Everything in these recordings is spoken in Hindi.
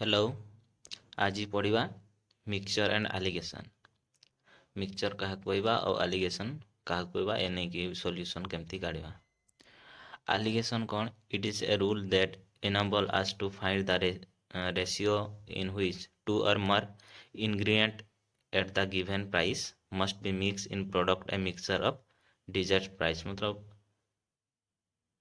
हेलो। आज पढ़ा मिक्सचर एंड एलिगेशन। मिक्सचर क्या कहवा और एलिगेशन क्या कहवा ए नहीं कि सॉल्यूशन केमती काढ़ा। एलिगेशन कौन? It is a rule that enable us to find the ratio in which two or more ingredient at the given price must be mixed in product a mixture of desired price। मतलब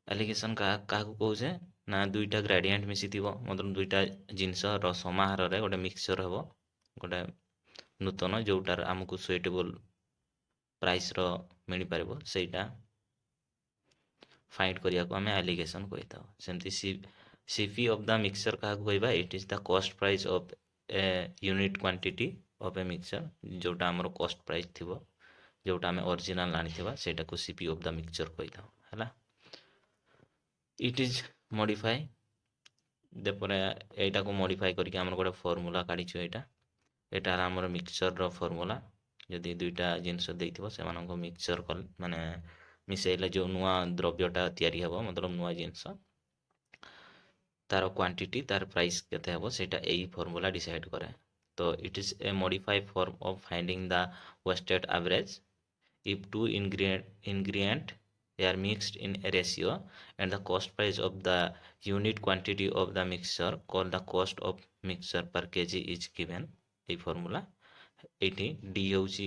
एलिगेशन क्या कहे ना दुईटा ग्रेडिएंट मिसी मतलब दुईटा जिनस समाहार गोटे मिक्सचर हम गोटे नूतन जोटार आमको सुइटेबल प्राइस मिल पार सेटा फाइंड करने को आम एलिगेशन कही था। सेमती सीपी ऑफ द मिक्सचर क्या कहवा? It is the cost price of a unit quantity of a mixture जोटा आमर कॉस्ट प्राइस थी जोटा आम ओरिजिनल आनी सेटा को सीपी ऑफ द मिक्सचर कही था है। इट इज मॉडिफाई देपर यटा को मॉडिफाई करके आम गोटे फॉर्मूला काढ़ीछु एटार आमर मिक्सचर फॉर्मूला जदि दुईटा जिनस देइथिबो सेमानंको मिक्सचर कल माने मिसेइले जो नुआ द्रव्यटा तैयारी हबो मतलब नुआ जिनस तार क्वांटिटी तार प्राइस केते हबो सेटा एई फॉर्मूला डिसाइड करे। तो it is a modified form of finding the wasted average if two ingredient are mixed in a ratio and the cost price of the unit quantity of the mixture called the cost of mixture per kg is given। এই ফর্মুলা এটি ডি হচ্ছে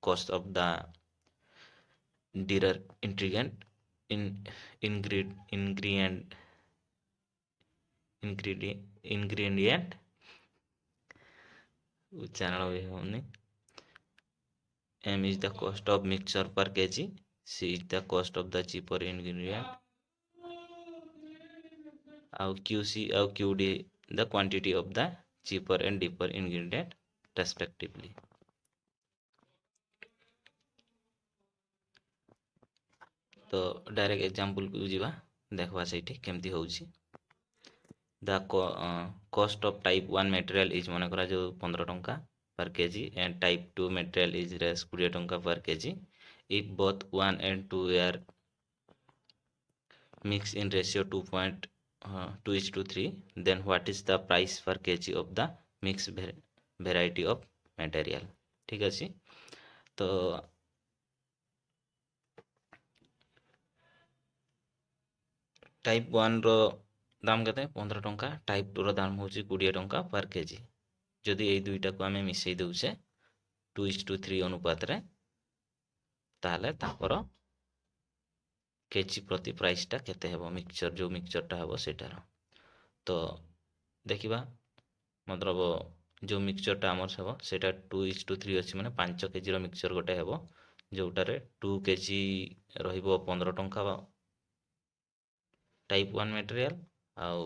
cost of the ingredient ingredient उच्चारण भी होनी। M is the cost of mixture per kg, C is the cost of the cheaper ingredient, और QC और QD the quantity of the cheaper and deeper ingredient respectively। तो डायरेक्ट एग्जांपल को जीवा देखवा सेठी केमती होउची। The cost of type 1 material is मन करा जो 15 टंका per KG and type 2 material is रेस 20 टंका per KG. If both 1 and 2 are mixed in ratio 2:3 then what is the price per kg of the mixed variety of material। ठीक अच्छे। तो टाइप 1 रो दाम केते 15 टंका, टाइप 2 रो दाम होची 20 टंका पर केजी। जदि ये दुईटा को आम मिसई दउचे 2:3 अनुपात रे ताहले तापर केजी प्रति प्राइसटा केते हेबो मिक्सचर जो मिक्सचरटा हेबो सेटार। तो देखिबा मतलब जो मिक्सचरटा आमर हेबो सेटा 2:3 अछि माने 5 केजी रो मिक्सचर गोटे हेबो जोटारे 2 केजी रहिबो 15 टंका टाइप 1 मटेरियल आउ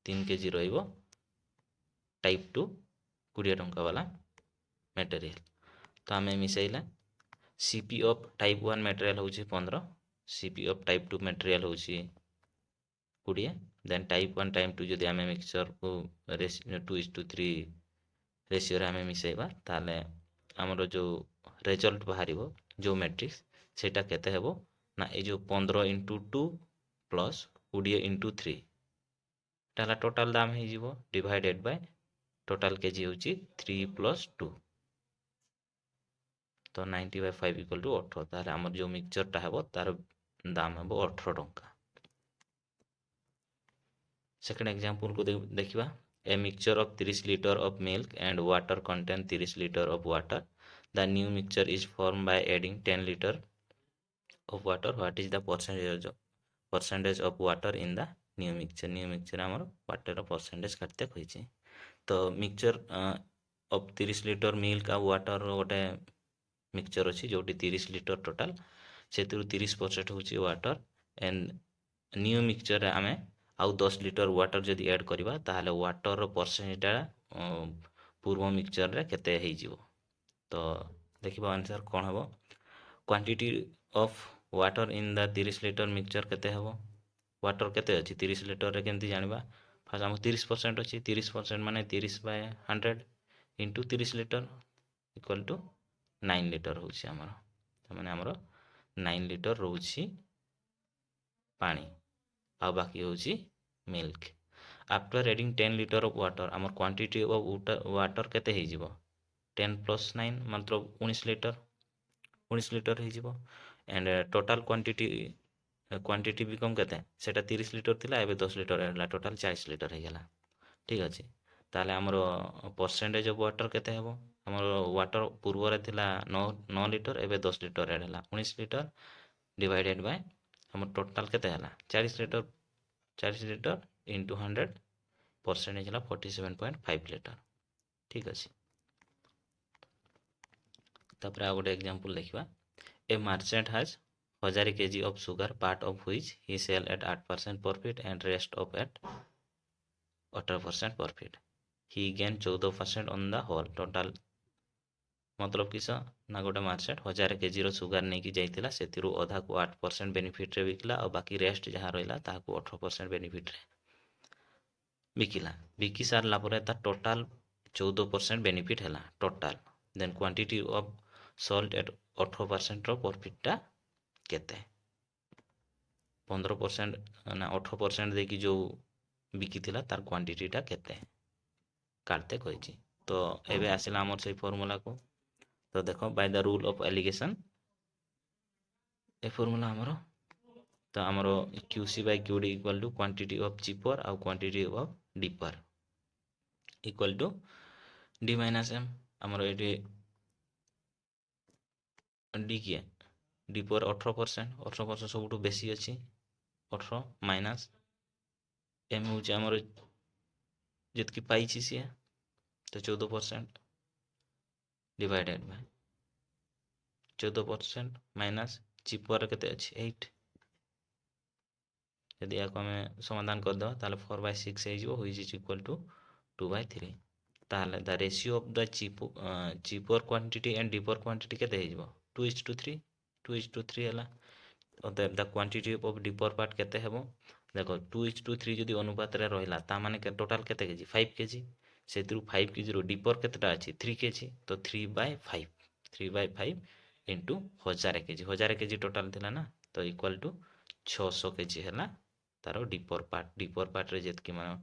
3 केजी रहिबो टाइप 2 20 टंका वाला मटेरियल। तो आम मिसैला सीपी ऑफ टाइप 1 मटेरियल होची 15, सीपी ऑफ टाइप 2 मटेरियल होची 20, देन टाइप 1 टाइप 2 जदि आम मिक्सचर को 2:3 रेशियो रे आम मिसैबा ताले आमर जो रिजल्ट बाहरिबो जो मैट्रिक्स सेटा केते हेबो ना ए जो 15 into 2 प्लस 20 into 3 ताला टोटल दाम हे जीवो डिवाइडेड बाय टोटल केजी होची 3 plus 2 तो 90/5 इक्वल टू 18। ताहले आमर जो मिक्सचरटा हेबो तार दाम हेबो 18 टंका। सेकंड एग्जांपल को देखिबा। A mixture of 30 litre of milk and water contain 30 litre of water. The new mixture is form by adding 10 litre of water. What is the percentage of water in the new mixture आमर वाटर परसेंटेज काटते कही। तो मिक्सचर ऑफ 30 लीटर मिल्क आ वाटर गोटे मिक्सचर अच्छी जो 30 लीटर टोटाल से 30% हूँ वाटर एंड न्यू मिक्सचर आम आउ 10 लीटर वाटर जदि ऐड करवा ताहले वाटर परसेंटेजटा पूर्व मिक्सचर रे केते हे जीवो। तो देखिबा आंसर कौन हम quantity of water in the 30 litre mixture केते हेबो वाटर केते अछि 30 लीटर रे केमती जानिबा फास्ट हम 30% अछि 30% माने 30/100 into 30 litre equal to 9 litre होछि हमर माने हमर 9 लीटर रोछि पानी आ बाकी होछि milk. After adding 10 litre of water आमर क्वांटिटी ऑफ वाटर केते हे जिवो 10 प्लस 9 मतलब 19 लिटर हे जिवो एंड टोटल क्वांटिटी बिकम केते सेटा 30 लिटर थिला एबे 10 लिटर हेला टोटल 40 लिटर हे गेला ठीक अछि ताले हमर परसेंटेज ऑफ वाटर केते हेबो हमर वाटर पूर्व रे थिला 9 लिटर एबे 10 लिटर हेला 19 लिटर डिवाइडेड बाय हमर टोटल केते हेला 40 लिटर इंटू 100 परसेंटेज है 47.5 लिटर ठीक अच्छे तापर आ गोटे एग्जांपल देखा ए merchant has 1000 kg of sugar part of which he sell at 8% profit and rest of at 18% profit he gain 14% on the whole total मतलब किस ना गोटे मर्चेंट 1000 kg सुगर नहीं कि जाइतिला सेतिरु अधा को 8% बेनिफिट रे बिकला और बाकी रेस्ट जहाँ रहा ताकू 18% बेनिफिट रे बिकिला बिकी सारा पर टोटाल 14% बेनिफिट है total then quantity of salt at 18% प्रॉफिटा केते 15% ना 18% देखी जो बिकी थिला तार क्वांटिटीटा केते काटते कही तो एबे आसिला हमर से फॉर्मूला को तो देखो by the rule of alligation ए फॉर्मूला हमरो तो हमरो QC बाय QD equal to quantity of cheaper और quantity of dearer equal to D minus M हमरो एटी D किए D पर 18% सब बेसी अच्छी 18 माइनस M हूँ आमर जितकी पाई सी तो 14% डिवाइडेड बाय 14% माइनस चिपर केते अच्छी 8 यदि या आम समाधान करदे ताले 4/6 हो इक्वल टू 2/3 ताले the ratio of the cheaper quantity and deeper quantity केते हो 2:3 2:3 है the quantity of deeper part केते हेबो देखो 2:3 जदि अनुपात रे रहिला ता माने टोटल केते केजी 5 केजी सेतिरु 5 केजी रो डीपर केतेटा अछि 3 केजी तो 3/5 इंटू 1000 केजी टोटल थिला ना तो इक्वल टू 600 केजी है तार डीपर पार्ट रे जेतकी माने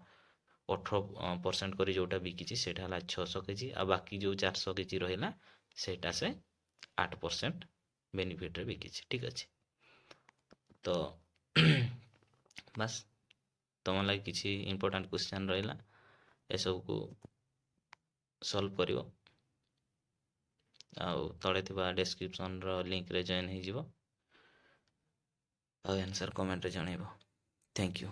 18% करी जोटा बिकी सेटा है 600 केजी आ बाकी जो 400 केजी रहिला सेटा से 8% बेनिफिट रे बिकी ठीक अच्छे तो बस तुम लगे किसी इंपोर्टेंट क्वेश्चन रहा ए सब को सॉल्व करियो आउ तले थिबा डिस्क्रिप्शन रो लिंक रे जॉइन हो जिवो आउ आंसर कमेंट रे जणैबो थैंक यू।